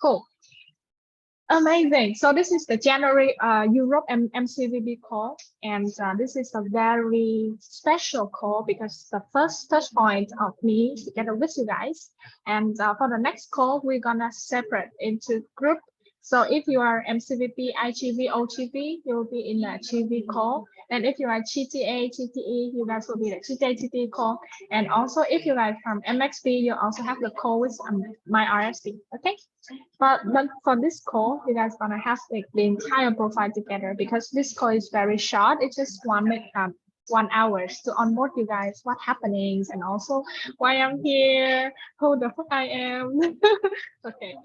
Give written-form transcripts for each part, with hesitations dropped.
Cool. Amazing. So this is the January Europe MCVP call, and this is a very special call because the first touch point of me together with you guys. And for the next call, we're gonna separate into group. So if you are MCVP, IGV, OGV, you'll be in the GV call. And if you are GTA, GTE, you guys will be the GTA, GTE call. And also if you guys from MXP, you also have the call with my RST. Okay. But for this call, you guys gonna have the entire profile together because this call is very short. It's just 1 hour to onboard you guys, what happenings, and also why I'm here, who the fuck I am. Okay,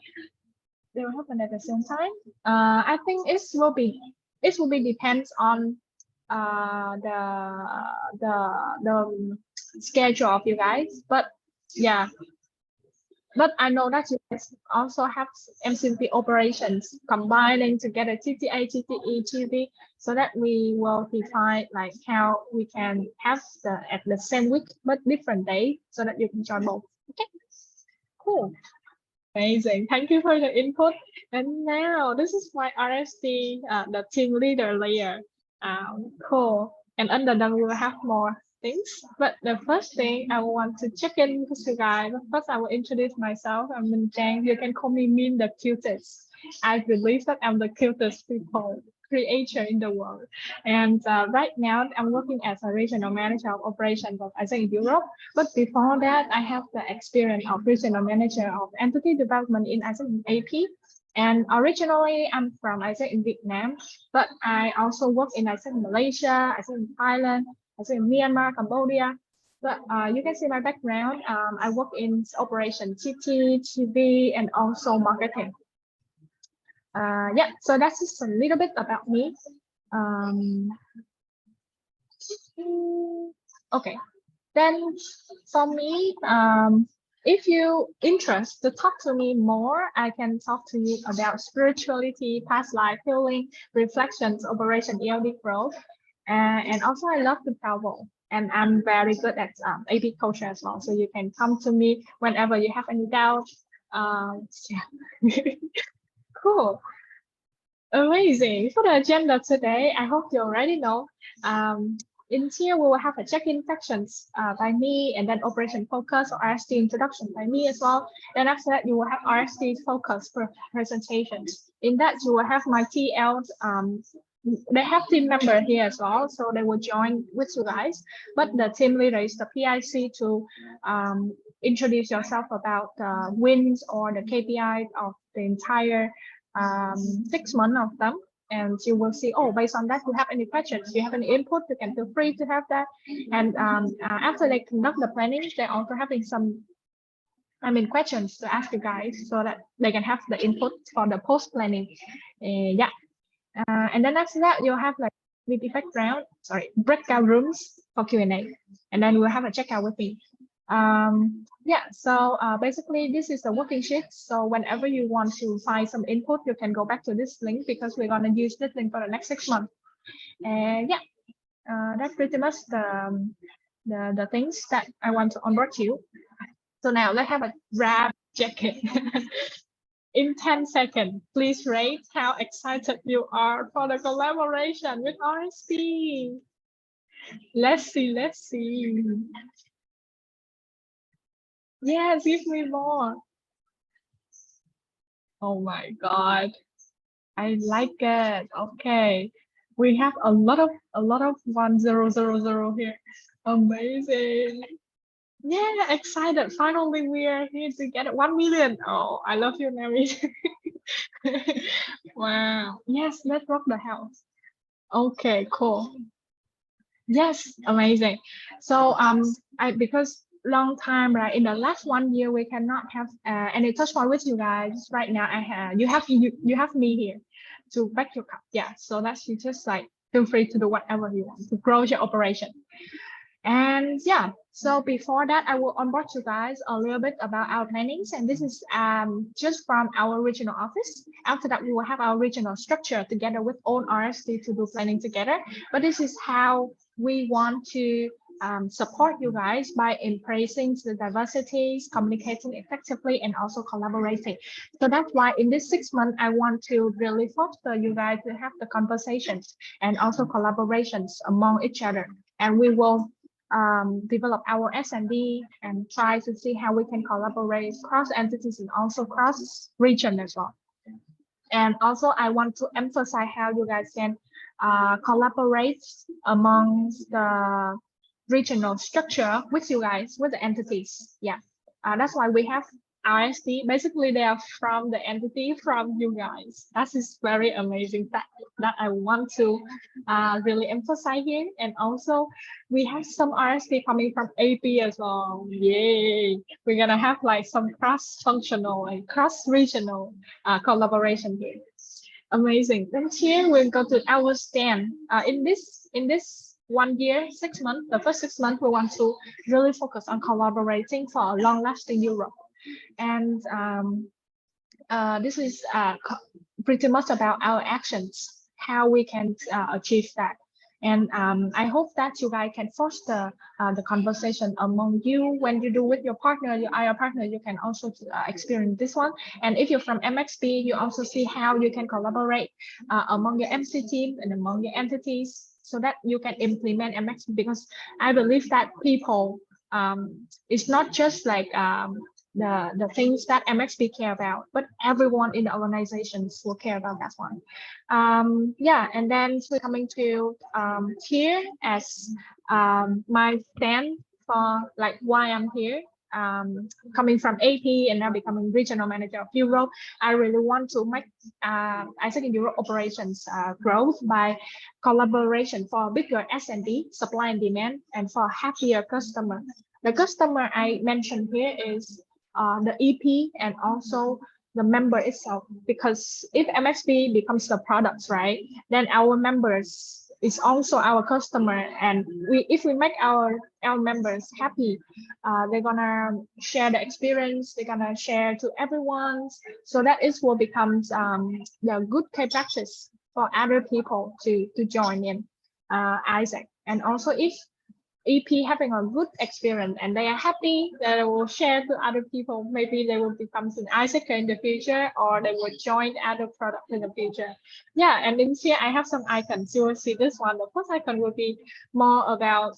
they will happen at the same time. I think it will be depends on the schedule of you guys, but yeah. But I know that you guys also have MCVP operations combining together TTA, TTE, GV, so that we will define like how we can have at the same week but different day so that you can join both. Okay, cool, amazing. Thank you for the input. And now this is my RST, the team leader layer. Cool. And under them we will have more things, but the first thing I want to check in with you guys. First, I will introduce myself. I'm Min Chang. You can call me Min the cutest. I believe that I'm the cutest people creator in the world. And right now, I'm working as a regional manager of operations of ISEC Europe. But before that, I have the experience of regional manager of entity development in ISEC AP. And originally, I'm from ISEC in Vietnam, but I also work in ISEC in Malaysia, ISEC in Thailand, ISEC in Myanmar, Cambodia. But you can see my background. I work in operation, TT, TV, and also marketing. Yeah, so that's just a little bit about me. Okay, then for me, if you interest to talk to me more, I can talk to you about spirituality, past life healing, reflections, operation ELD growth. And also I love to travel, and I'm very good at AP culture as well. So you can come to me whenever you have any doubt. Yeah. Cool. Amazing. For the agenda today, I hope you already know. In here, we will have a check-in sections by me, and then Operation Focus or RST Introduction by me as well. Then after that, you will have RST Focus for presentations. In that, you will have my TLs. They have team member here as well, so they will join with you guys. But the team leader is the PIC to introduce yourself about the wins or the KPI of the entire 6 months of them. And you will see, oh, based on that, you have any questions, you have any input, you can feel free to have that. And after they conduct the planning, they're also having some, questions to ask you guys so that they can have the input for the post planning. Yeah. And then after that, you'll have like VP background, breakout rooms for Q&A. And then we'll have a checkout with me. Yeah, so basically this is the working sheet. So whenever you want to find some input, you can go back to this link because we're going to use this link for the next 6 months. And yeah, that's pretty much the things that I want to onboard you. So now let's have a wrap check-in. In 10 seconds, please rate how excited you are for the collaboration with RST. Let's see. Yes, give me more. Oh my God, I like it. Okay, we have a lot of 1000 here. Amazing. Yeah, excited. Finally, we are here to get 1 million. Oh, I love you, Mary. Wow. Yes, let's rock the house. Okay, cool. Yes, amazing. So because long time, right, in the last 1 year we cannot have any touch point with you guys. Right now I have you have me here to back your up. Yeah, so that's, you just like feel free to do whatever you want to grow your operation. And yeah, so before that, I will onboard you guys a little bit about our plannings. And this is just from our regional office. After that, we will have our regional structure together with all RST to do planning together. But this is how we want to support you guys by embracing the diversities, communicating effectively, and also collaborating. So that's why in this 6 months, I want to really foster you guys to have the conversations and also collaborations among each other. And we will develop our S&D and try to see how we can collaborate cross entities and also cross region as well. And also I want to emphasize how you guys can collaborate among the regional structure with you guys, with the entities. Yeah, that's why we have RST. Basically, they are from the entity from you guys. That is very amazing fact that I want to really emphasize here. And also, we have some RST coming from AP as well. Yay! We're gonna have like some cross-functional and cross-regional collaboration here. Amazing. Then here we'll go to our stand. In this 1 year, 6 months, the first 6 months, we want to really focus on collaborating for a long-lasting Europe. And this is pretty much about our actions, how we can achieve that. And I hope that you guys can foster the conversation among you when you do with your partner, your IR partner, you can also experience this one. And if you're from MXP, you also see how you can collaborate among your MC team and among your entities so that you can implement MXP, because I believe that people, it's not just like the things that MXP care about, but everyone in the organizations will care about that one. Yeah, and then we're coming to here as my stand for like why I'm here. Coming from AP and now becoming regional manager of Europe, I really want to make ISEC in Europe operations growth by collaboration for bigger S&D, supply and demand, and for happier customer. The customer I mentioned here is the EP and also the member itself, because if MXP becomes the products, right, then our members is also our customer, and if we make our members happy, they're gonna share the experience, they're gonna share to everyone, so that is what becomes the good practice for other people to join in ISEC. And also if EP having a good experience and they are happy, they will share to other people. Maybe they will become an ISEC in the future, or they will join other products in the future. Yeah, and in here I have some icons. You will see this one. The first icon will be more about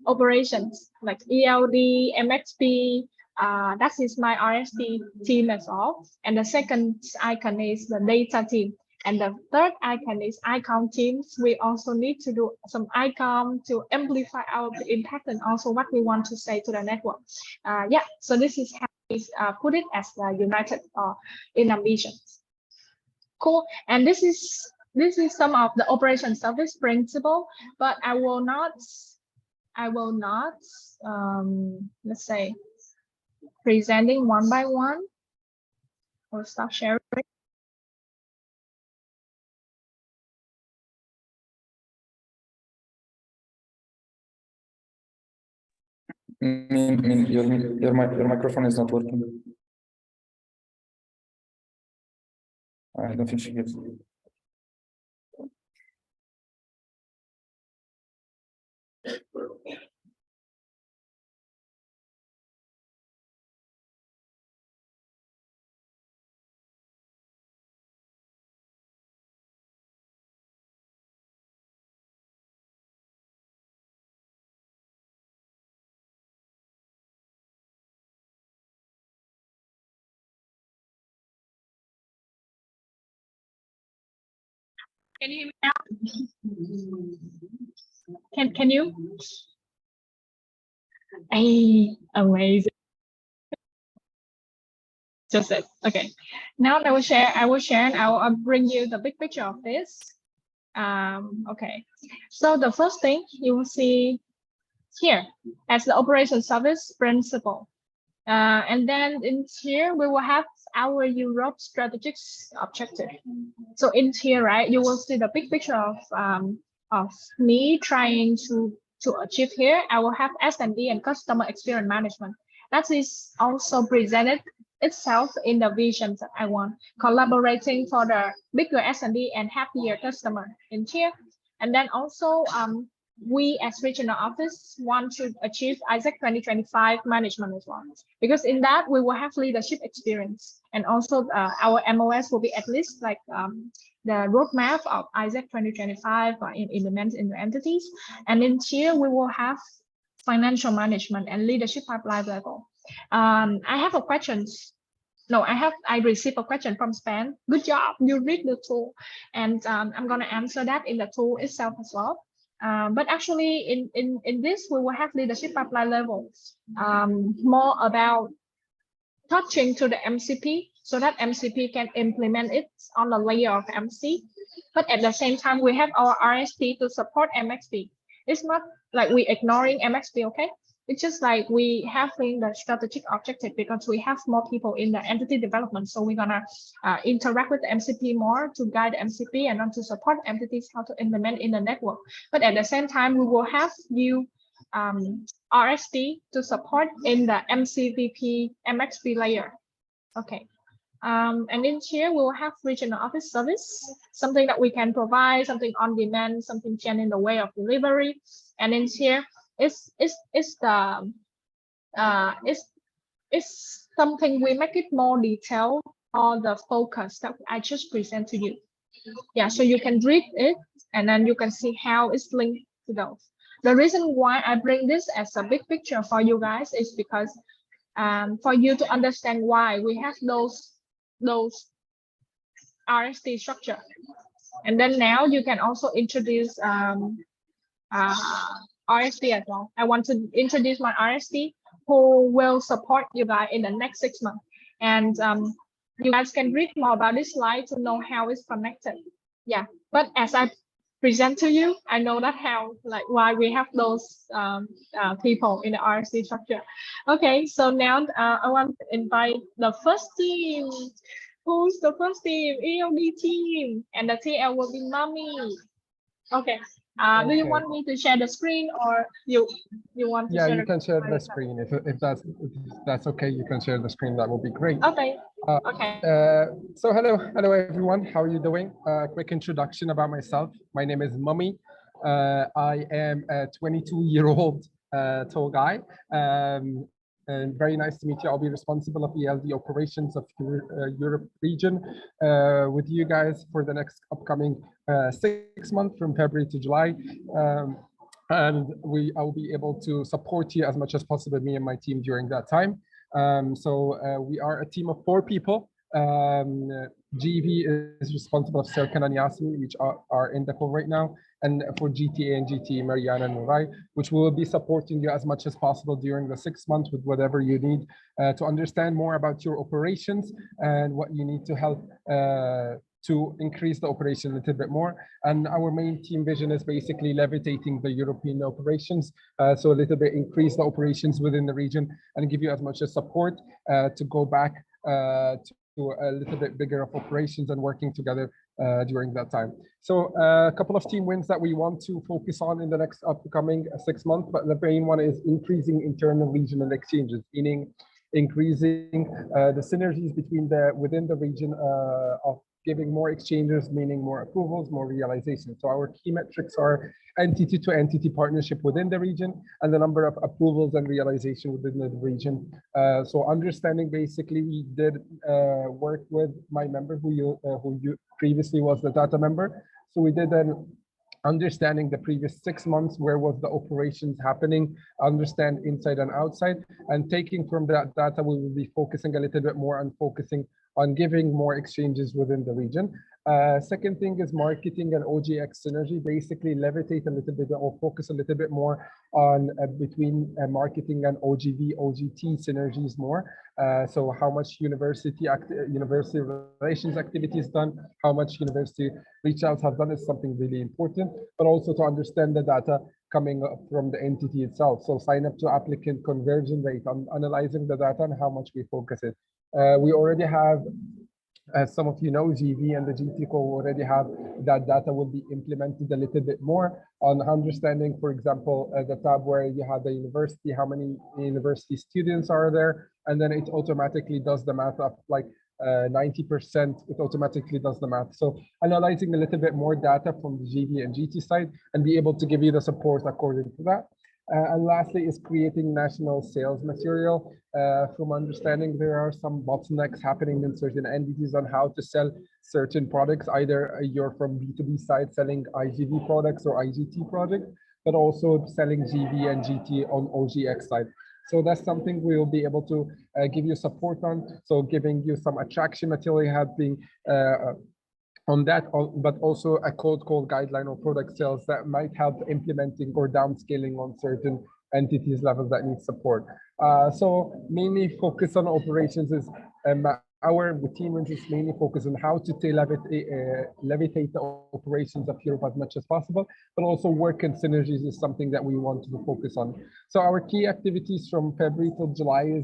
operations like ELD, MXP. That is my RST team as well. And the second icon is the data team. And the third icon is Icomm teams. We also need to do some Icomm to amplify our impact and also what we want to say to the network. Yeah, so this is how we put it as the united in ambitions. Cool. And this is some of the operation service principle, but I will not let's say presenting one by one. Or stop sharing. Your microphone is not working. I don't think she gets it. Can you hear me now? Can you? Hey, amazing. Just it. Okay. Now I will share and I will bring you the big picture of this. Okay. So the first thing you will see here as the operation service principle. And then in here, we will have our Europe strategic objective. So in here, right, you will see the big picture of me trying to achieve here. I will have S&D and customer experience management. That is also presented itself in the vision that I want, collaborating for the bigger S&D and happier customer in here. And then also we as regional office want to achieve ISAC 2025 management as well, because in that we will have leadership experience, and also our MOS will be at least like the roadmap of ISAC 2025 implement in the entities, and in here we will have financial management and leadership pipeline level. I have a question. No, I received a question from Span. Good job, you read the tool, and I'm gonna answer that in the tool itself as well. But actually, in this, we will have leadership pipeline level, more about touching to the MCP, so that MCP can implement it on the layer of MC. But at the same time, we have our RST to support MXP. It's not like we ignoring MXP, okay? It's just like we having the strategic objective, because we have more people in the entity development. So we're gonna interact with the MCP more to guide the MCP and not to support entities how to implement in the network. But at the same time, we will have you RST to support in the MCVP MXP layer. Okay. And in here, we'll have regional office service, something that we can provide, something on demand, something change in the way of delivery. And in here, it's something we make it more detailed on the focus that I just present to you. Yeah, so you can read it and then you can see how it's linked to those. The reason why I bring this as a big picture for you guys is because for you to understand why we have those RST structure. And then now you can also introduce RST as well. I want to introduce my RST who will support you guys in the next 6 months. And you guys can read more about this slide to know how it's connected. Yeah, but as I present to you, I know that how, like why we have those people in the RST structure. Okay, so now I want to invite the first team. Who's the first team? ELD team, and the TL will be Mommy. Okay. Do you want me to share the screen, or you want to share? Yeah, you can share the screen. If that's okay, you can share the screen. That will be great. Okay. Okay. So hello everyone. How are you doing? Quick introduction about myself. My name is Mummy. I am a 22-year-old tall guy. And very nice to meet you. I'll be responsible of ELD operations of Europe region with you guys for the next upcoming 6 months from February to July. And I will be able to support you as much as possible, me and my team, during that time. We are a team of 4 people. GV is responsible of Serkan and Yasmin, which are in the call right now, and for GTA and GT, Mariana and Nurai, which will be supporting you as much as possible during the 6 months with whatever you need to understand more about your operations and what you need to help to increase the operation a little bit more. And our main team vision is basically levitating the European operations, so a little bit increase the operations within the region and give you as much as support to go back to a little bit bigger of operations and working together during that time. So a couple of team wins that we want to focus on in the next upcoming 6 months, but the main one is increasing internal regional exchanges, meaning increasing the synergies within the region of giving more exchanges, meaning more approvals, more realization. So our key metrics are entity to entity partnership within the region and the number of approvals and realization within the region. So understanding, basically, we did work with my member who you previously was the data member. So we did an understanding the previous 6 months, where was the operations happening, understand inside and outside, and taking from that data, we will be focusing a little bit more on giving more exchanges within the region. Second thing is marketing and OGX synergy, basically levitate a little bit or focus a little bit more on between marketing and OGV, OGT synergies more. So how much university relations activities done, how much university reach outs have done is something really important, but also to understand the data coming up from the entity itself. So sign up to applicant conversion rate, on analyzing the data and how much we focus it. We already have, as some of you know, GV and the GT core already have that data will be implemented a little bit more on understanding, for example, the tab where you have the university, how many university students are there, and then it automatically does the math of like 90%, it automatically does the math. So analyzing a little bit more data from the GV and GT side and be able to give you the support according to that. And lastly is creating national sales material. From understanding, there are some bottlenecks happening in certain entities on how to sell certain products. Either you're from B2B side selling IGV products or IGT products, but also selling GV and GT on OGX side. So that's something we will be able to give you support on. So giving you some attraction material helping on that, but also a code guideline or product sales that might help implementing or downscaling on certain entities levels that need support. So mainly focus on operations is our team is mainly focused on how to levitate the operations of Europe as much as possible, but also work and synergies is something that we want to focus on. So our key activities from February till July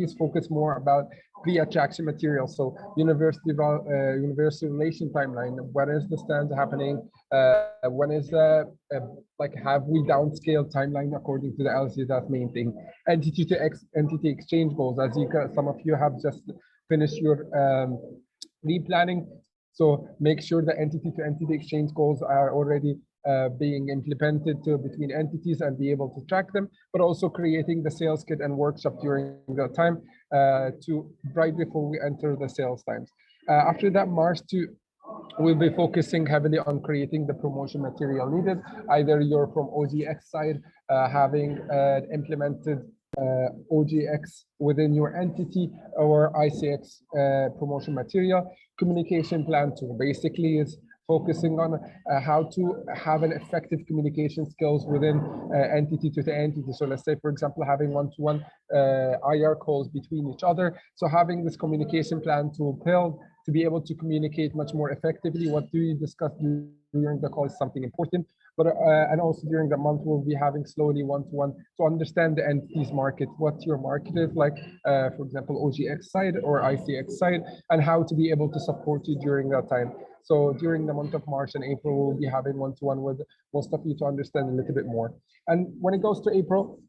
is focused more about pre-attraction material. So university relation timeline. When is the stands happening? When is like have we downscaled timeline according to the LC? That's main thing. Entity to entity exchange goals. As you can, some of you have just finished your replanning. So make sure the entity to entity exchange goals are already being implemented between entities and be able to track them, but also creating the sales kit and workshop during the time to right before we enter the sales times. After that, March we'll be focusing heavily on creating the promotion material needed. Either you're from OGX side, having implemented OGX within your entity or ICX promotion material. Communication plan 2 basically is focusing on how to have an effective communication skills within entity to the entity. So let's say, for example, having one-to-one IR calls between each other. So having this communication plan to build to be able to communicate much more effectively. What do you discuss during the call is something important. But and also during the month, we'll be having slowly one-to-one to understand the entities market, what your market is like, for example, OGX side or ICX side, and how to be able to support you during that time. So during the month of March and April, we'll be having one-to-one with most of you to understand a little bit more. And when it goes to April,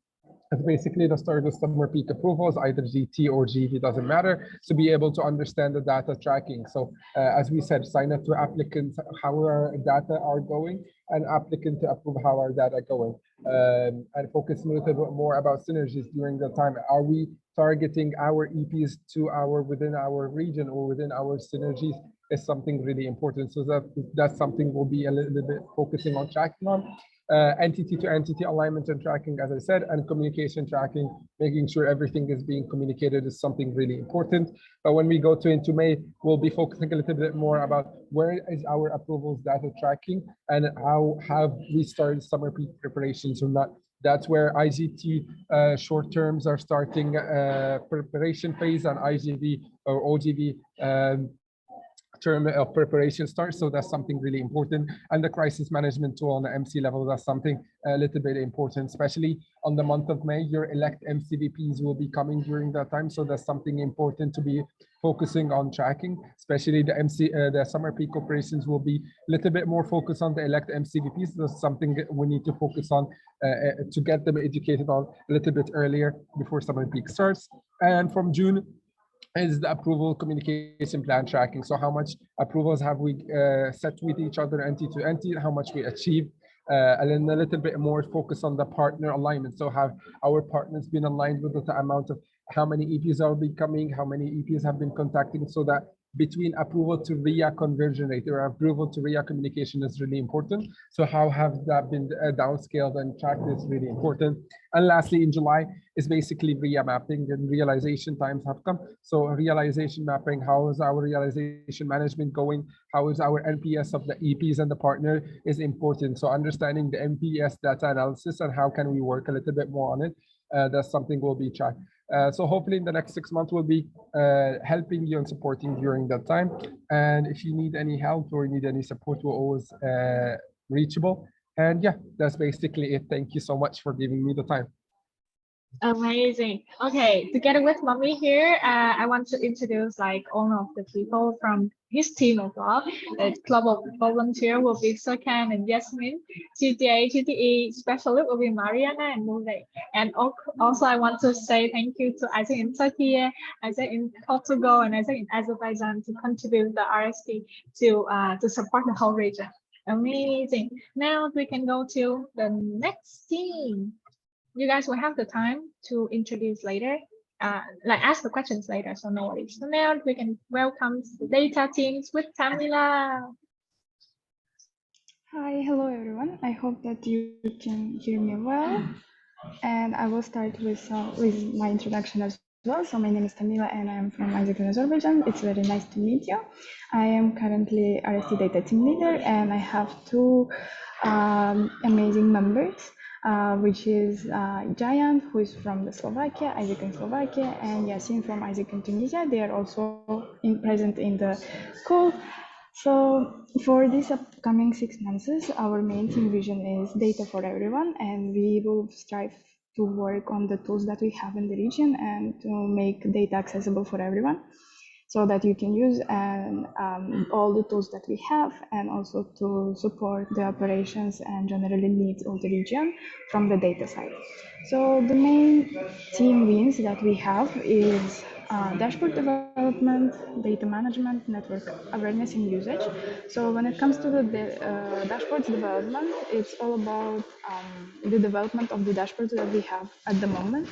it's basically the start of summer peak approvals, either GT or GV, doesn't matter, to be able to understand the data tracking. So as we said, sign up to applicants, how our data are going, and applicant to approve how our data going. And focus a little bit more about synergies during the time. Are we targeting our EPs to within our region or within our synergies is something really important. So that's something we'll be a little bit focusing on tracking on. Entity to entity alignment and tracking, as I said, and communication tracking, making sure everything is being communicated is something really important. But when we go into May, we'll be focusing a little bit more about where is our approvals data tracking and how have we started summer peak preparations or not. That's where IGT short terms are starting preparation phase, and IGV or OGV term of preparation starts. So that's something really important. And the crisis management tool on the MC level, that's something a little bit important, especially on the month of May. Your elect MCVPs will be coming during that time. So that's something important to be focusing on tracking, especially the summer peak operations will be a little bit more focused on the elect MCVPs. That's something that we need to focus on to get them educated on a little bit earlier before summer peak starts. And from June is the approval communication plan tracking. So how much approvals have we set with each other entity to entity, how much we achieved, and then a little bit more focus on the partner alignment. So have our partners been aligned with the amount of how many EPs are becoming, how many EPs have been contacting, so that between approval to RIA conversion rate or approval to RIA communication is really important. So how have that been downscaled and tracked is really important. And lastly, in July is basically RIA mapping, and realization times have come. So realization mapping, how is our realization management going? How is our NPS of the EPs and the partner is important. So understanding the NPS data analysis and how can we work a little bit more on it. That's something we'll be tracked. So hopefully in the next 6 months, we'll be helping you and supporting during that time. And if you need any help or need any support, we're always reachable. And yeah, that's basically it. Thank you so much for giving me the time. Amazing. Okay, together with mommy here, I want to introduce like all of the people from his team as well. The global volunteer will be Sokan and Yasmin. GTA, GTE specialist will be Mariana and Mule. And also, I want to say thank you to Isaac in Turkey, Isaac in Portugal, and Isaac in Azerbaijan to contribute the RST to support the whole region. Amazing. Now we can go to the next team. You guys will have the time to introduce later, like ask the questions later, so no worries. So now we can welcome the data teams with Tamilla. Hi, hello everyone. I hope that you can hear me well. And I will start with my introduction as well. So my name is Tamilla and I'm from Azerbaijan. It's very nice to meet you. I am currently RST Data Team Leader and I have two amazing members, which is Giant, who is from the Slovakia, Isaac in Slovakia, and Yasin from Isaac in Tunisia. They are also present in the call. So for these upcoming 6 months, our main team vision is data for everyone, and we will strive to work on the tools that we have in the region and to make data accessible for everyone so that you can use and all the tools that we have, and also to support the operations and generally needs of the region from the data side. So the main team wins that we have is dashboard development, data management, network awareness and usage. So when it comes to the dashboards development, it's all about the development of the dashboards that we have at the moment.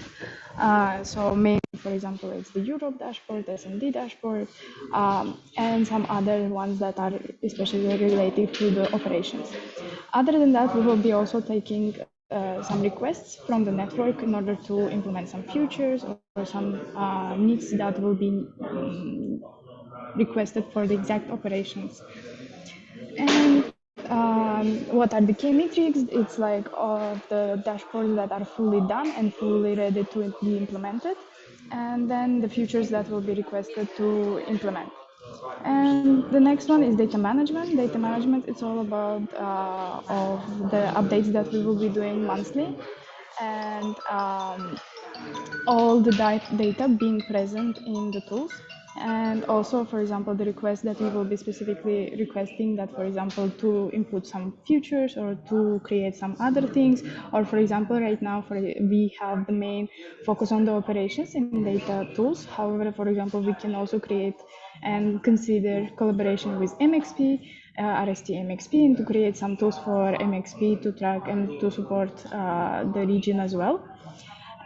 So mainly, for example, it's the Europe dashboard, SMD dashboard, and some other ones that are especially related to the operations. Other than that, we will be also taking some requests from the network in order to implement some features or some needs that will be requested for the exact operations. And what are the key metrics? It's like all the dashboards that are fully done and fully ready to be implemented, and then the features that will be requested to implement. And the next one is data management. Data management, it's all about of the updates that we will be doing monthly, and all the data being present in the tools. And also, for example, the request that we will be specifically requesting that, for example, to input some features or to create some other things, or for example, right now we have the main focus on the operations in data tools. However, for example, we can also create and consider collaboration with MXP, RST MXP, and to create some tools for MXP to track and to support the region as well.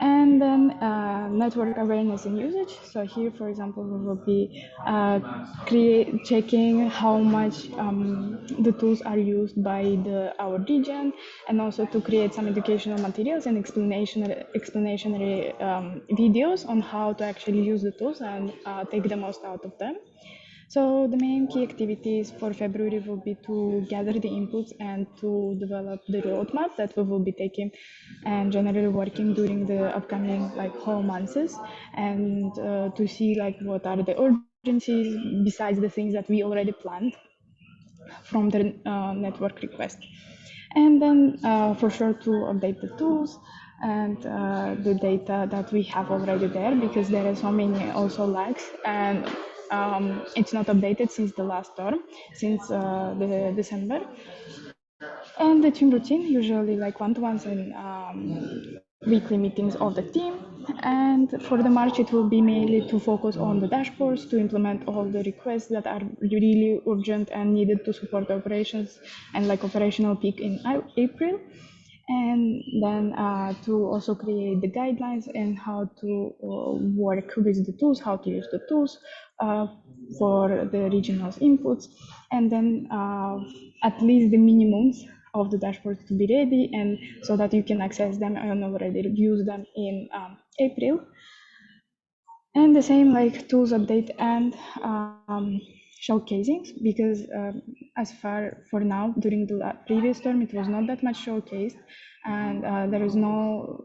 And then network awareness and usage. So here, for example, we will be checking how much the tools are used by our region, and also to create some educational materials and explanatory videos on how to actually use the tools and take the most out of them. So the main key activities for February will be to gather the inputs and to develop the roadmap that we will be taking and generally working during the upcoming whole months, and to see what are the urgencies besides the things that we already planned from the network request. And then for sure to update the tools and the data that we have already there, because there are so many also lags, and it's not updated since the last term, since the December. And the team routine, usually one-to-ones and weekly meetings of the team. And for the March, it will be mainly to focus on the dashboards, to implement all the requests that are really urgent and needed to support operations and operational peak in April. And then to also create the guidelines and how to work with the tools, how to use the tools for the regional inputs, and then at least the minimums of the dashboards to be ready, and so that you can access them and already use them in April. And the same tools update and showcasing, because as far for now, during the previous term, it was not that much showcased, and there is no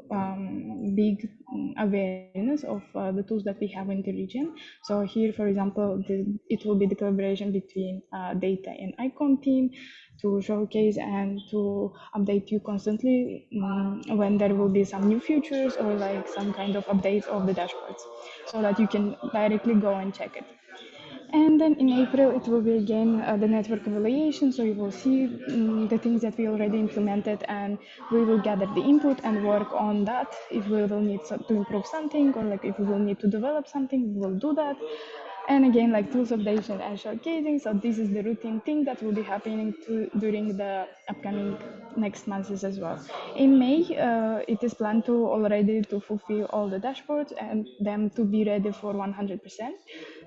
big awareness of the tools that we have in the region. So here, for example, it will be the collaboration between data and Icomm team to showcase and to update you constantly when there will be some new features or like some kind of updates of the dashboards, so that you can directly go and check it. And then in April, it will be again the network evaluation. So you will see the things that we already implemented, and we will gather the input and work on that. If we will need to improve something, or like if we will need to develop something, we will do that. And again, like tools updation and showcasing. So this is the routine thing that will be happening during the upcoming next months as well. In May, it is planned to already to fulfill all the dashboards and them to be ready for 100%,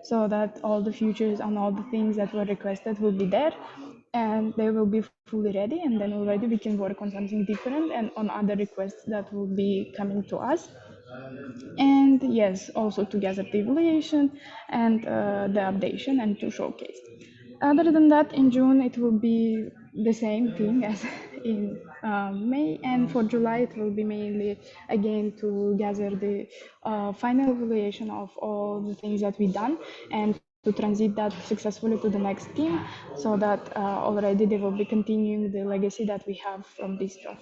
so that all the features and all the things that were requested will be there, and they will be fully ready. And then already we can work on something different and on other requests that will be coming to us. And yes, also to gather the evaluation and the updation and to showcase. Other than that, in June, it will be the same thing as in May. And for July, it will be mainly, again, to gather the final evaluation of all the things that we've done and to transit that successfully to the next team, so that already they will be continuing the legacy that we have from this term.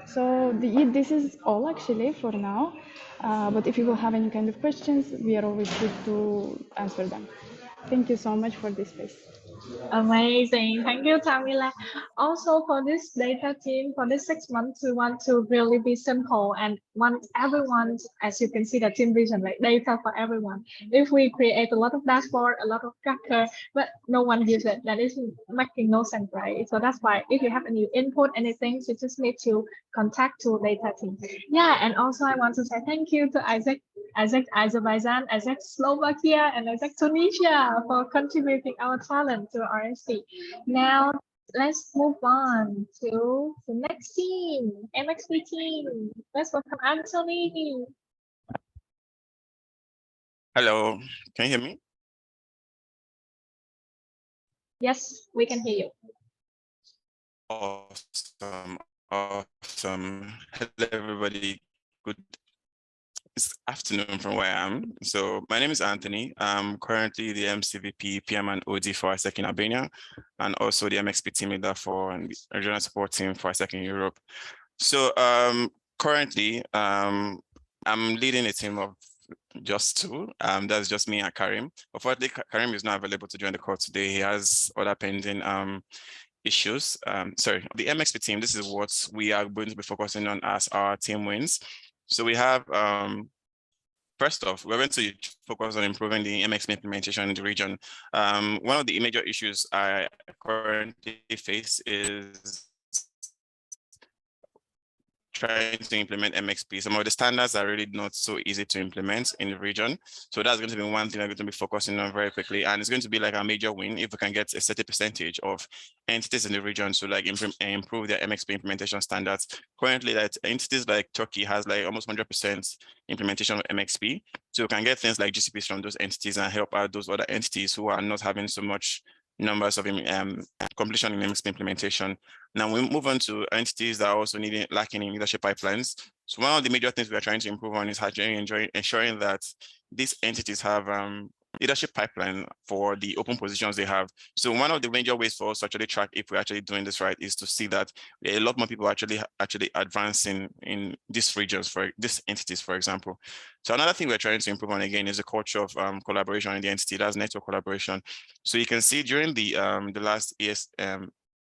So this is all actually for now, but if you will have any kind of questions, we are always good to answer them. Thank you so much for this space. Amazing. Thank you, Tamilla. Also, for this data team, for this 6 months, we want to really be simple and want everyone, as you can see, the team vision, like data for everyone. If we create a lot of dashboard, a lot of tracker, but no one gives it, that is making no sense, right? So that's why if you have any input, anything, you just need to contact to data team. Yeah, and also I want to say thank you to Isaac Azerbaijan, Isaac Slovakia, and Isaac Tunisia for contributing our talent to RST. Now, let's move on to the next team, MXP team. Let's welcome Anthony. Hello, can you hear me? Yes, we can hear you. Awesome, awesome. Hello, everybody. Good afternoon from where I am. So my name is Anthony. I'm currently the MCVP PM and OD for RST in Albania, and also the MXP team leader for and regional support team for RST in Europe. So currently, I'm leading a team of just two. That's just me and Karim. Unfortunately, Karim is not available to join the call today. He has other pending issues. Sorry, the MXP team, this is what we are going to be focusing on as our team wins. So we have, first off, we're going to focus on improving the MXP implementation in the region. One of the major issues I currently face is trying to implement MXP. Some of the standards are really not so easy to implement in the region. So that's going to be one thing I'm going to be focusing on very quickly. And it's going to be like a major win if we can get a certain percentage of entities in the region to like improve their MXP implementation standards. Currently, that entities like Turkey has like almost 100% implementation of MXP. So we can get things like GCPs from those entities and help out those other entities who are not having so much numbers of completion in MXP implementation. Now we move on to entities that are also lacking in leadership pipelines. So one of the major things we are trying to improve on is ensuring that these entities have leadership pipeline for the open positions they have. So one of the major ways for us to actually track if we're actually doing this right is to see that a lot more people actually advancing in these regions, for these entities, for example. So another thing we're trying to improve on again is the culture of collaboration in the entity. That's network collaboration. So you can see during the last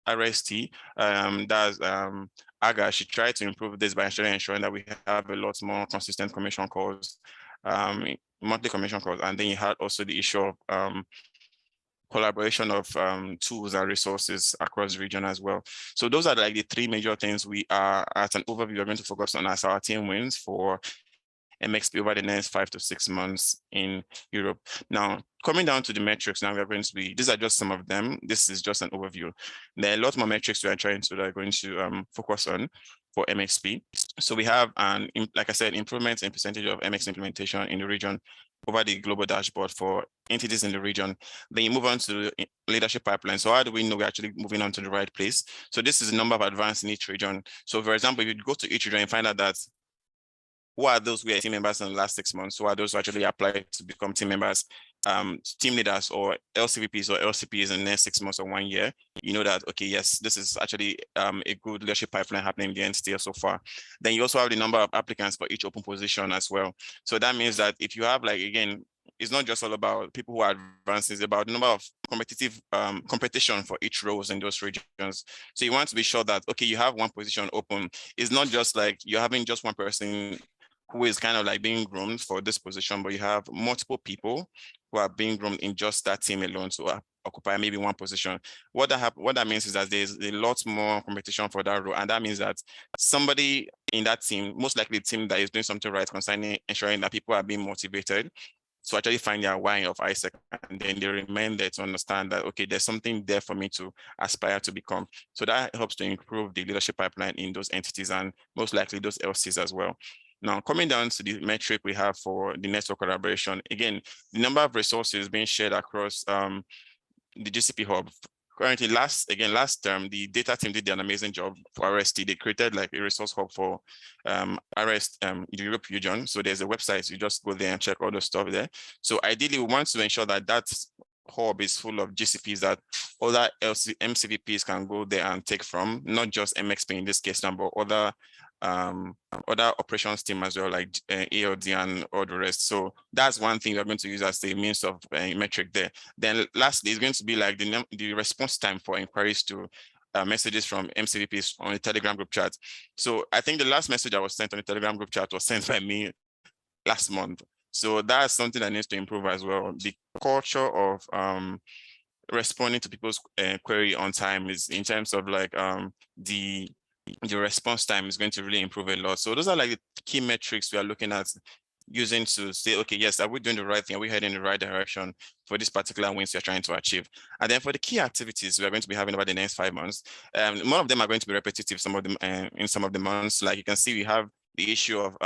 RST, Aga, she tried to improve this by ensuring that we have a lot more consistent commission calls, monthly commission calls, and then you had also the issue of collaboration of tools and resources across the region as well. So those are like the three major things we are, at an overview, we're going to focus on as our team wins for MXP over the next 5 to 6 months in Europe. Now, coming down to the metrics, now we're going to be, these are just some of them. This is just an overview. There are a lot more metrics we are trying to going to focus on for MXP. So we have like I said, improvements in percentage of MX implementation in the region over the global dashboard for entities in the region. Then you move on to leadership pipeline. So how do we know we're actually moving on to the right place? So this is the number of advanced in each region. So for example, if you go to each region and find out that who are those who are team members in the last 6 months, who are those who actually applied to become team members, team leaders or LCVPs or LCPs in the next 6 months or 1 year, you know that, okay, yes, this is actually a good leadership pipeline happening in the entity so far. Then you also have the number of applicants for each open position as well. So that means that if you have, like, again, it's not just all about people who are advanced, it's about the number of competition for each roles in those regions. So you want to be sure that, okay, you have one position open. It's not just like you're having just one person who is kind of like being groomed for this position, but you have multiple people who are being groomed in just that team alone to occupy maybe one position. What that means is that there's a lot more competition for that role. And that means that somebody in that team, most likely the team that is doing something right concerning ensuring that people are being motivated to actually find their why of ISEC, and then they remain there to understand that, okay, there's something there for me to aspire to become. So that helps to improve the leadership pipeline in those entities and most likely those LCs as well. Now, coming down to the metric we have for the network collaboration, again, the number of resources being shared across the GCP hub. Currently, last term, the data team did an amazing job for RST. They created like a resource hub for RST the Europe region. So there's a website, you just go there and check all the stuff there. So ideally, we want to ensure that that hub is full of GCPs that other MCVPs can go there and take from, not just MXP in this case, but other operations team as well, like ALD and all the rest. So that's one thing we're going to use as the means of metric there. Then lastly, it's going to be like the response time for inquiries to messages from MCVPs on the Telegram group chat. So I think the last message I was sent on the Telegram group chat was sent by me last month. So that's something that needs to improve as well. The culture of responding to people's query on time is in terms of like the response time is going to really improve a lot. So those are like the key metrics we are looking at using to say, okay, yes, are we doing the right thing? Are we heading in the right direction for this particular wins we're trying to achieve? And then for the key activities we are going to be having over the next 5 months, more of them are going to be repetitive, some of them in some of the months. Like you can see, we have the issue of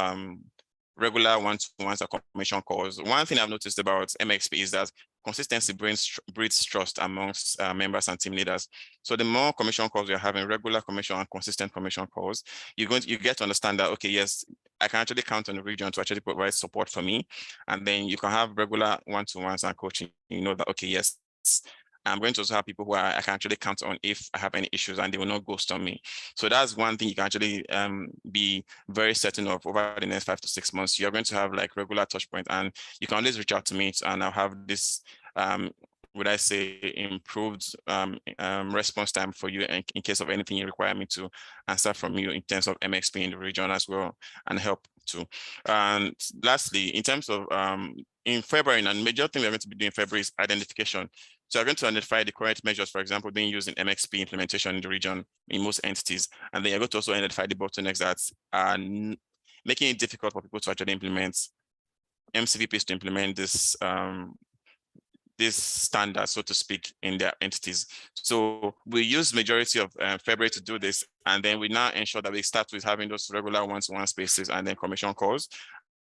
regular one-to-ones or commission calls. One thing I've noticed about MXP is that consistency breeds trust amongst members and team leaders. So the more commission calls you're having, regular commission and consistent commission calls, you get to understand that, okay, yes, I can actually count on the region to actually provide support for me. And then you can have regular one-to-ones and coaching. You know that, okay, yes, I'm going to also have people who I can actually count on if I have any issues and they will not ghost on me. So that's one thing you can actually be very certain of over the next 5 to 6 months. You're going to have like regular touch point, and you can always reach out to me and I'll have this, would I say, improved response time for you in case of anything you require me to answer from you in terms of MXP in the region as well, and help too. And lastly, in terms of in February, and major thing we're going to be doing in February is identification. So we're going to identify the correct measures, for example, being used in MXP implementation in the region in most entities. And then you're going to also identify the bottlenecks that are making it difficult for people to actually implement MCVPs to implement this this standard, so to speak, in their entities. So we use majority of February to do this. And then we now ensure that we start with having those regular one-to-one spaces and then commission calls,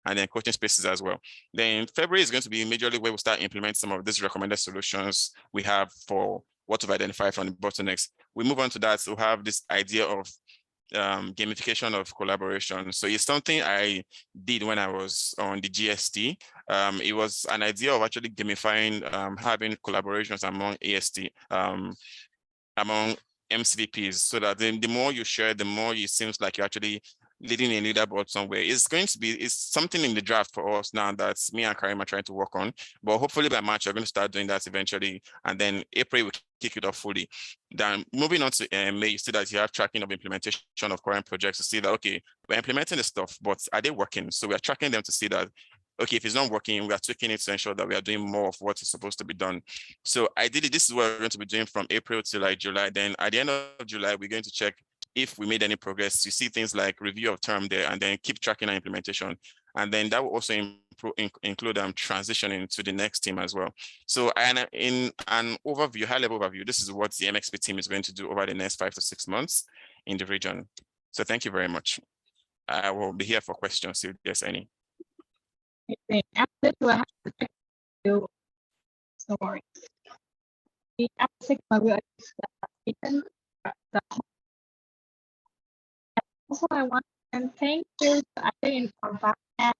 and then coaching spaces as well. Then February is going to be majorly where we start implementing some of these recommended solutions we have for what to identify from the bottlenecks. We move on to that. So we have this idea of gamification of collaboration. So it's something I did when I was on the GST. It was an idea of actually gamifying having collaborations among AST, among MCVPs, so that then the more you share, the more it seems like you're actually leading a leaderboard somewhere. It's something in the draft for us now that me and Karim are trying to work on, but hopefully by March, we're going to start doing that eventually. And then April, we kick it off fully. Then moving on to May, you see that you have tracking of implementation of current projects to see that, okay, we're implementing the stuff, but are they working? So we're tracking them to see that, okay, if it's not working, we are tweaking it to ensure that we are doing more of what is supposed to be done. So ideally, this is what we're going to be doing from April to like July. Then at the end of July, we're going to check if we made any progress. You see things like review of term there, and then keep tracking our implementation. And then that will also include transitioning to the next team as well. So in an overview, high-level overview, this is what the MXP team is going to do over the next 5 to 6 months in the region. So thank you very much. I will be here for questions if there's any. After this, we'll have to check you. No worries. The Sigma will the also I want to thank you to Ade and for that.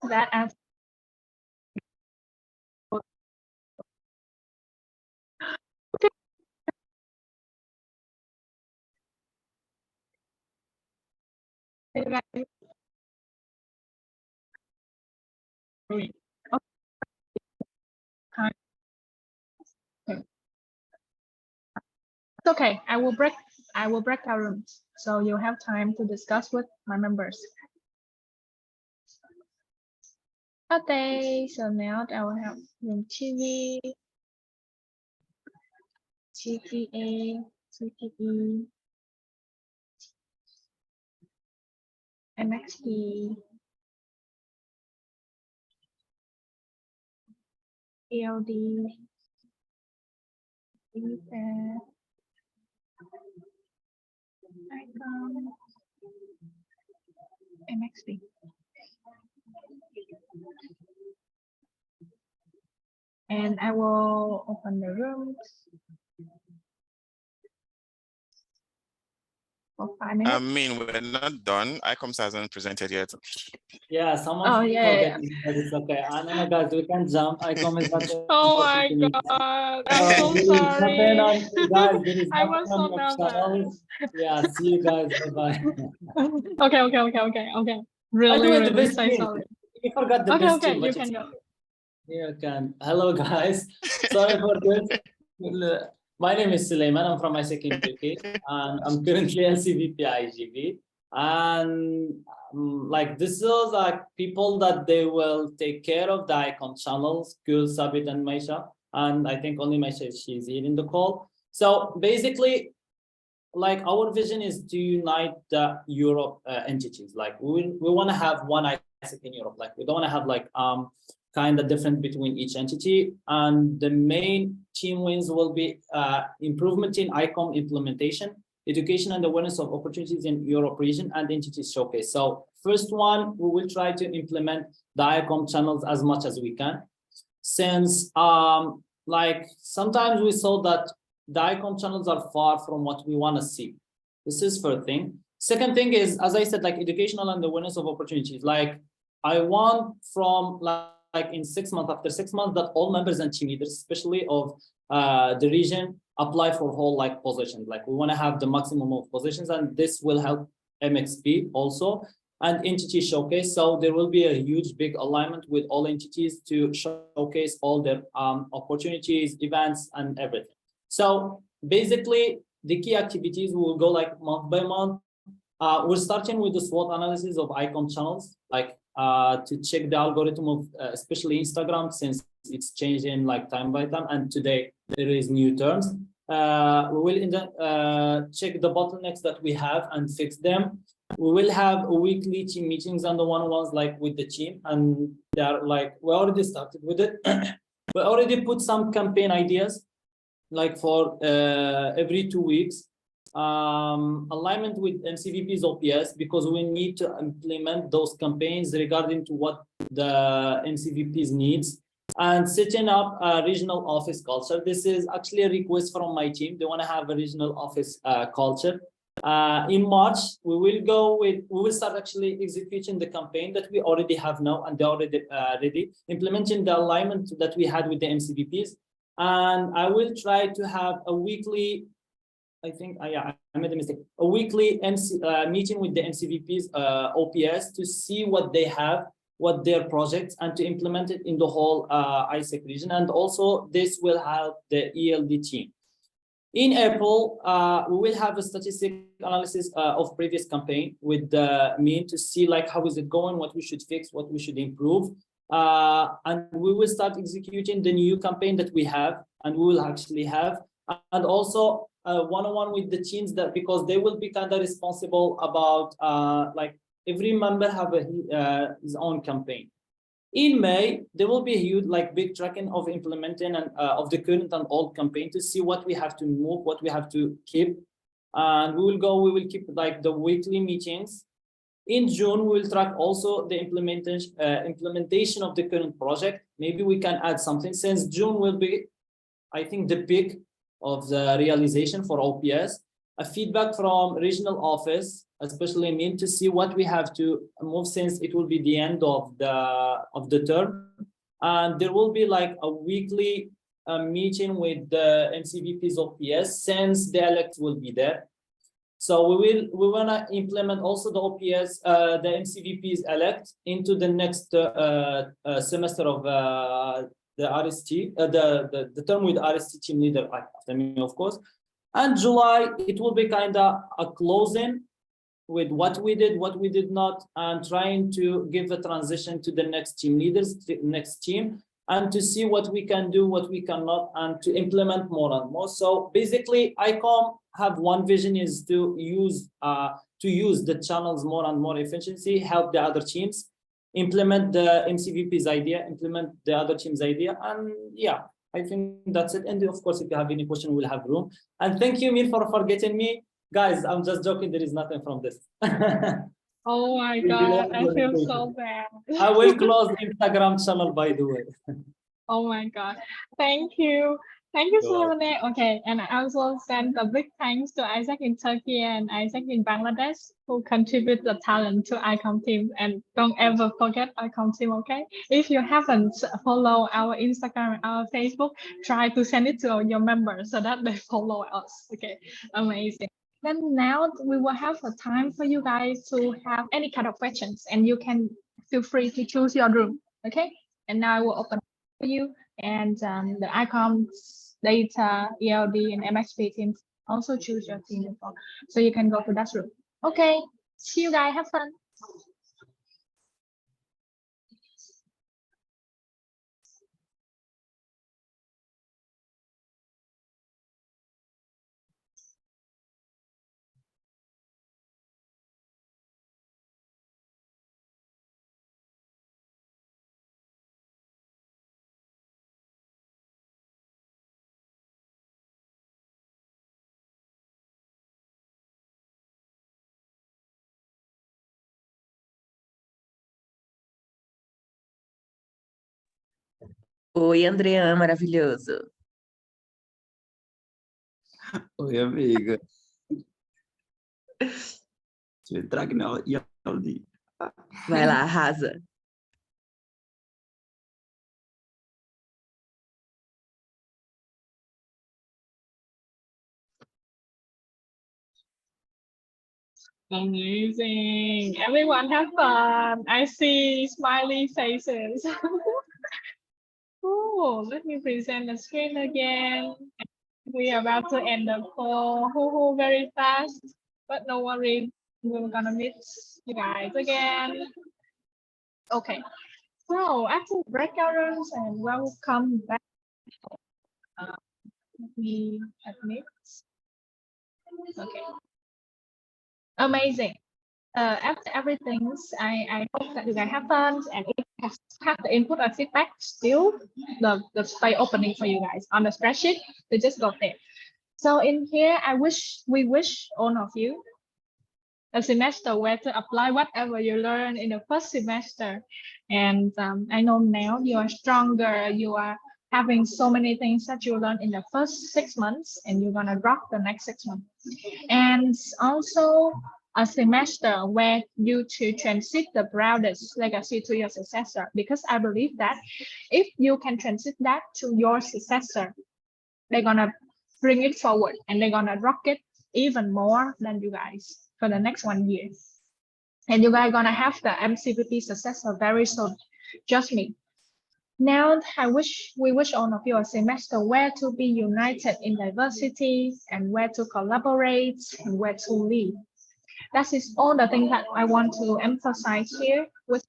That as It's okay. I will break our rooms, so you'll have time to discuss with my members. Okay, so now I will have room TV, TPA, CTE, MXP, ELD, Icomm, MXP. And I will open the rooms for 5 minutes. I mean, we're not done. Icomm hasn't presented yet. Yeah, someone Oh, yeah. forgetting, but it's okay. No, guys, we can jump. Icomm is not Oh my important to me. God, I'm so there is sorry. nothing on, guys, there is I nothing was so on your channel. nervous. Yeah, see you guys. Bye-bye. Okay. By Really, the way, the really best say thing. sorry. You forgot the Okay, best okay, thing, you but can it's go. okay. You can. Hello, guys. Sorry for this. My name is Soulaymane. I'm from UK, and I'm currently MCVP IGV. And like this is like people that they will take care of the Icomm channels, Gul, Sabit, and Maisha. And I think only Maisha, she's here in the call. So basically, like our vision is to unite the Europe entities. Like we want to have one ISEC in Europe. Like we don't want to have like kind of different between each entity. And the main team wins will be improvement in Icomm implementation, education and awareness of opportunities in Europe region, and entity showcase. So first one, we will try to implement the Icomm channels as much as we can, since like sometimes we saw that the Icomm channels are far from what we want to see. This is first thing. Second thing is, as I said, like educational and awareness of opportunities. Like I want from like in 6 months, after 6 months, that all members and team leaders, especially of the region, apply for whole like positions. Like we want to have the maximum of positions, and this will help MXP also, and entity showcase. So there will be a huge big alignment with all entities to showcase all their opportunities, events, and everything. So basically the key activities will go like month by month. We're starting with the SWOT analysis of Icomm channels, like to check the algorithm of especially Instagram, since it's changing like time by time, and today there is new terms. We will check the bottlenecks that we have and fix them. We will have weekly team meetings and the one-on-ones like with the team, and they are like, we already started with it. We already put some campaign ideas like for every 2 weeks. Alignment with MCVP's OPS, because we need to implement those campaigns regarding to what the MCVP's needs, and setting up a regional office culture. This is actually a request from my team. They want to have a regional office culture. In March, we will start actually executing the campaign that we already have now, and they're already ready, implementing the alignment that we had with the MCVPs. And I will try to have a weekly, I think, yeah, I made a mistake, a weekly meeting with the MCVPs OPS to see what they have, what their projects, and to implement it in the whole ISEC region. And also this will help the ELD team. In April, we will have a statistic analysis of previous campaign with the mean to see like how is it going, what we should fix, what we should improve. And we will start executing the new campaign that we have, and we will actually have, and also one-on-one with the teams, that because they will be kind of responsible about like every member have his own campaign. In May, there will be a huge, like big tracking of implementing and of the current and old campaign to see what we have to move, what we have to keep. And we will keep like the weekly meetings. In June, we will track also the implementation of the current project. Maybe we can add something since June will be, I think, the peak of the realization for OPS. A feedback from regional office, especially me, to see what we have to move since it will be the end of the term. And there will be like a weekly meeting with the MCVPs OPS since the elect will be there. So we want to implement also the OPS, the MCVPs elect into the next semester of the RST, the term with RST team leader after me, of course. And July, it will be kind of a closing with what we did, what we did not, and trying to give a transition to the next team leaders, the next team, and to see what we can do, what we cannot, and to implement more and more. So basically, Icomm have one vision is to use the channels more and more efficiency, help the other teams, implement the MCVP's idea, implement the other team's idea, and yeah, I think that's it. And of course, if you have any question, we'll have room. And thank you, Mir, for forgetting me. Guys, I'm just joking. There is nothing from this. Oh my God, I feel so bad. I will close Instagram channel, by the way. Oh my God, thank you. Thank you, You're welcome. Soulaymane. Okay, and I also send a big thanks to Isaac in Turkey and Isaac in Bangladesh who contribute the talent to Icomm team. And don't ever forget Icomm team, okay? If you haven't follow our Instagram, our Facebook, try to send it to your members so that they follow us. Okay, amazing. Then now we will have a time for you guys to have any kind of questions, and you can feel free to choose your room. Okay, and now I will open for you, and the Icomm data, ELD, and MXP teams also choose your team before, so you can go to that room. Okay, see you guys, have fun. Oi, Andrean, maravilhoso. Oi, amiga. Deixa eu entrar aqui na ELD. Vai lá, arrasa. Amazing. Everyone have fun. I see smiley faces. Oh, let me present the screen again. We are about to end the call very fast, but no worry, we're gonna meet you guys again. Okay, so after breakout rooms and welcome back. Let me admit. Okay. Amazing. After everything, I hope that you guys have fun, and if you have the input or feedback, still the space opening for you guys on the spreadsheet, so just go there. So in here, we wish all of you a semester where to apply whatever you learn in the first semester. And I know now you are stronger, you are having so many things that you learn in the first 6 months, and you're gonna rock the next 6 months. And also a semester where you to transit the broadest legacy to your successor, because I believe that if you can transit that to your successor, they're gonna bring it forward and they're gonna rock it even more than you guys for the next 1 year. And you guys gonna have the MCVP successor very soon. Just me. Now, we wish all of you a semester where to be united in diversity and where to collaborate and where to lead. That is all the things that I want to emphasize here with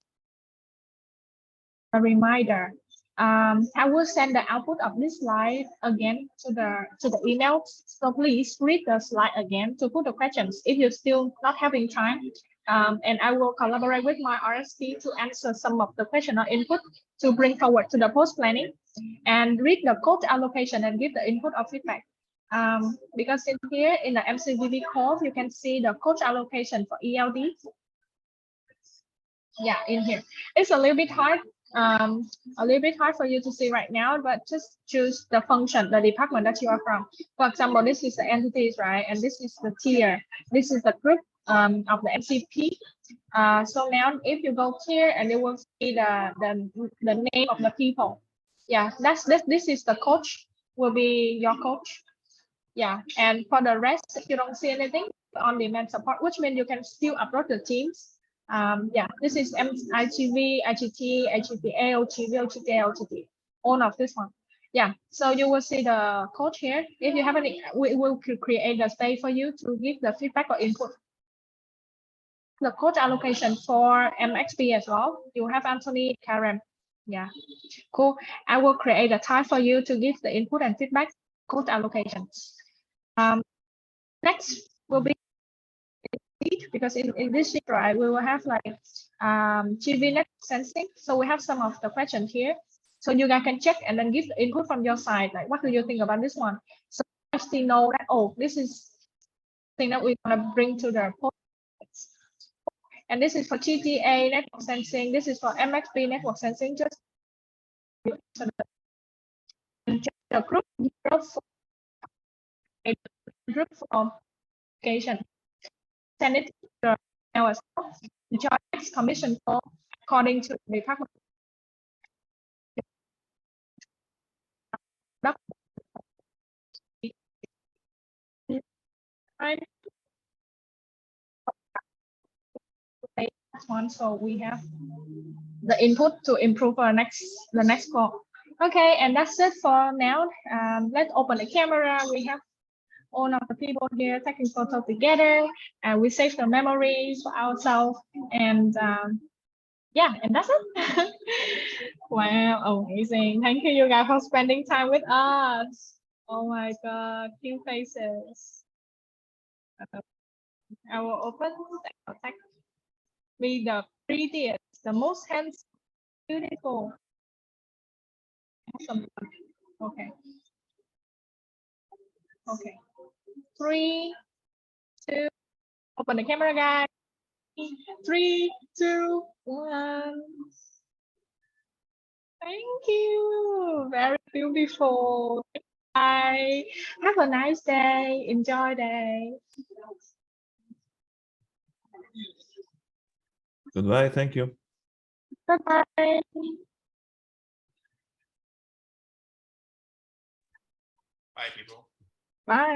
a reminder. I will send the output of this slide again to the email. So please read the slide again to put the questions. If you're still not having time, and I will collaborate with my RST to answer some of the question or input to bring forward to the post planning and read the code allocation and give the input or feedback. Because in here in the MCVP code, you can see the code allocation for ELD. Yeah, in here. It's a little bit hard for you to see right now, but just choose the function, the department that you are from. For example, this is the entities, right? And this is the tier. This is the group of the MCP. So now if you go here and you will see the name of the people. Yeah, this is the coach, will be your coach. Yeah, and for the rest, if you don't see anything, on-demand support, which means you can still upload the teams. Yeah, this is IGV, IGT, IGPA, OGV, OGT, OGT, all of this one. Yeah, so you will see the code here. If you have any, we will create a space for you to give the feedback or input. The code allocation for MXP as well. You have Anthony, Karen. Yeah, cool. I will create a time for you to give the input and feedback code allocation. Next will be because in this sheet, right, we will have like GV network sensing. So we have some of the questions here. So you guys can check and then give the input from your side. Like, what do you think about this one? So I still know that, oh, this is thing that we want to bring to the post. And this is for GTA network sensing. This is for MXP network sensing. Just the group for application. Send it to our joint commission form according to the department. One, so we have the input to improve our the next call. Okay, and that's it for now. Let's open the camera. We have all of the people here taking photos together, and we save the memories for ourselves. And yeah, and that's it. Wow, amazing! Thank you guys for spending time with us. Oh my God, cute faces. I will open. Be the prettiest, the most handsome, beautiful. Awesome. Okay. Okay. 3, 2, open the camera, guys. 3, 2, 1. Thank you. Very beautiful. Bye. Have a nice day. Enjoy day. Goodbye. Thank you. Bye-bye. Bye, people. Bye.